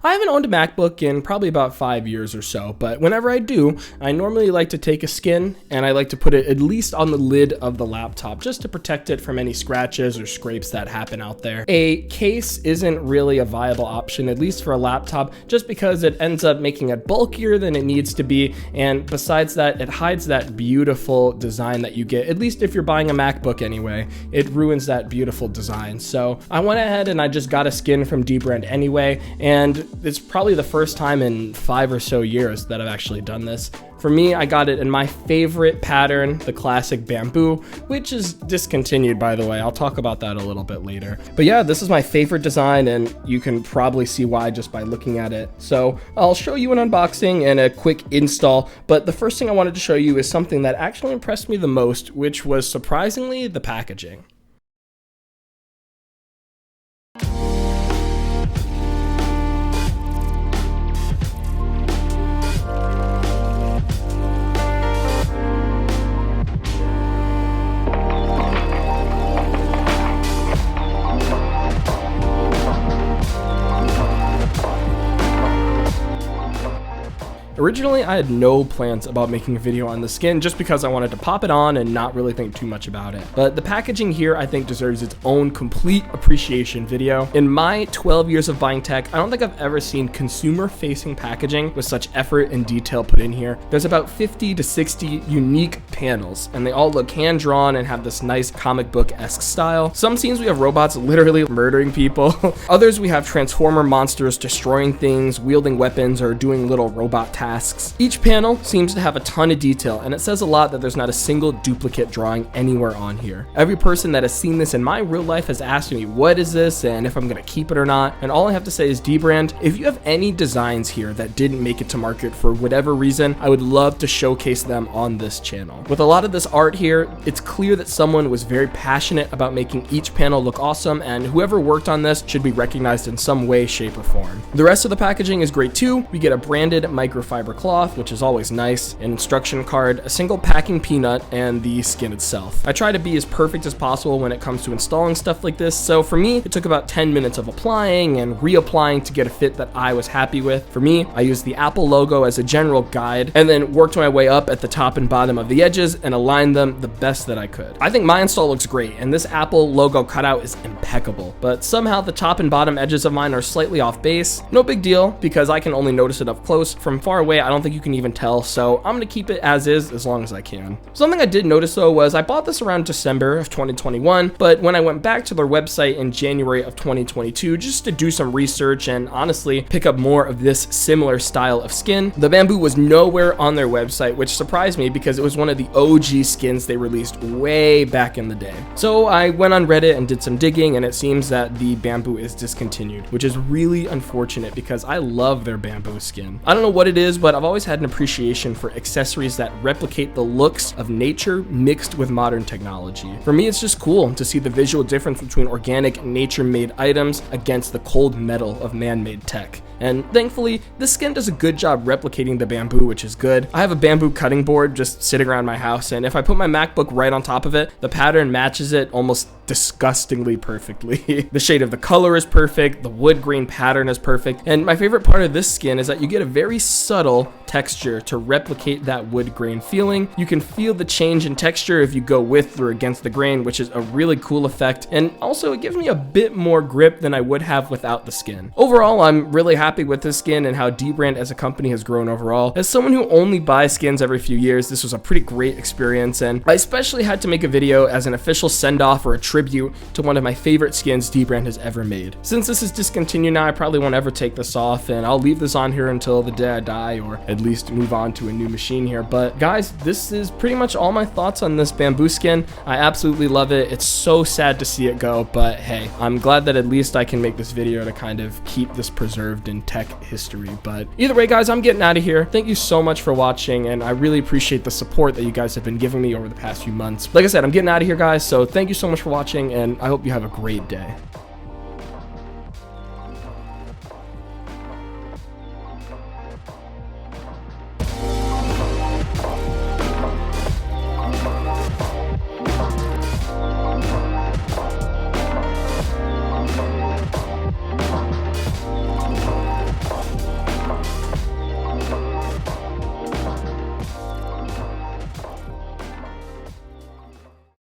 I haven't owned a MacBook in probably about 5 years or so, but whenever I do, I normally like to take a skin and I like to put it at least on the lid of the laptop just to protect it from any scratches or scrapes that happen out there. A case isn't really a viable option, at least for a laptop, just because it ends up making it bulkier than it needs to be, and besides that, it hides that beautiful design that you get, at least if you're buying a MacBook anyway. It ruins that beautiful design. So I went ahead and I just got a skin from Dbrand anyway, and it's probably the first time in 5 or so years that I've actually done this. For me, I got it in my favorite pattern, the classic bamboo, which is discontinued, by the way. I'll talk about that a little bit later. But yeah, this is my favorite design, and you can probably see why just by looking at it. So I'll show you an unboxing and a quick install, but the first thing I wanted to show you is something that actually impressed me the most, which was surprisingly the packaging. Originally, I had no plans about making a video on the skin just because I wanted to pop it on and not really think too much about it. But the packaging here, I think, deserves its own complete appreciation video. In my 12 years of buying tech, I don't think I've ever seen consumer-facing packaging with such effort and detail put in here. There's about 50 to 60 unique panels, and they all look hand-drawn and have this nice comic book-esque style. Some scenes we have robots literally murdering people. Others we have transformer monsters destroying things, wielding weapons, or doing little robot tasks. Each panel seems to have a ton of detail, and it says a lot that there's not a single duplicate drawing anywhere on here. Every person that has seen this in my real life has asked me what is this and if I'm gonna keep it or not, and all I have to say is, Dbrand, if you have any designs here that didn't make it to market for whatever reason, I would love to showcase them on this channel. With a lot of this art here, it's clear that someone was very passionate about making each panel look awesome, and whoever worked on this should be recognized in some way, shape, or form. The rest of the packaging is great too. We get a branded microfiber cloth, which is always nice, an instruction card, a single packing peanut, and the skin itself. I try to be as perfect as possible when it comes to installing stuff like this, so for me, it took about 10 minutes of applying and reapplying to get a fit that I was happy with. For me, I used the Apple logo as a general guide, and then worked my way up at the top and bottom of the edges and aligned them the best that I could. I think my install looks great, and this Apple logo cutout is impeccable, but somehow the top and bottom edges of mine are slightly off base. No big deal, because I can only notice it up close. From far away, I don't think you can even tell, so I'm gonna keep it as is as long as I can. Something I did notice though was I bought this around December of 2021, but when I went back to their website in January of 2022 just to do some research and honestly pick up more of this similar style of skin, the bamboo was nowhere on their website, which surprised me because it was one of the OG skins they released way back in the day. So I went on Reddit and did some digging, and it seems that the bamboo is discontinued, which is really unfortunate because I love their bamboo skin. I don't know what it is, but I've always had an appreciation for accessories that replicate the looks of nature mixed with modern technology. For me, it's just cool to see the visual difference between organic, nature-made items against the cold metal of man-made tech. And thankfully, this skin does a good job replicating the bamboo, which is good. I have a bamboo cutting board just sitting around my house, and if I put my MacBook right on top of it, the pattern matches it almost disgustingly perfectly. The shade of the color is perfect, the wood grain pattern is perfect, and my favorite part of this skin is that you get a very subtle texture to replicate that wood grain feeling. You can feel the change in texture if you go with or against the grain, which is a really cool effect, and also it gives me a bit more grip than I would have without the skin. Overall, I'm really happy with this skin and how Dbrand as a company has grown overall. As someone who only buys skins every few years, this was a pretty great experience, and I especially had to make a video as an official send-off or a tribute to one of my favorite skins Dbrand has ever made. Since this is discontinued now, I probably won't ever take this off, and I'll leave this on here until the day I die, or at least move on to a new machine here. But guys, this is pretty much all my thoughts on this bamboo skin. I absolutely love it. It's so sad to see it go, but hey, I'm glad that at least I can make this video to kind of keep this preserved in tech history. But either way, guys, I'm getting out of here. Thank you so much for watching, and I really appreciate the support that you guys have been giving me over the past few months. Like I said, I'm getting out of here, guys, so thank you so much for watching, and I hope you have a great day.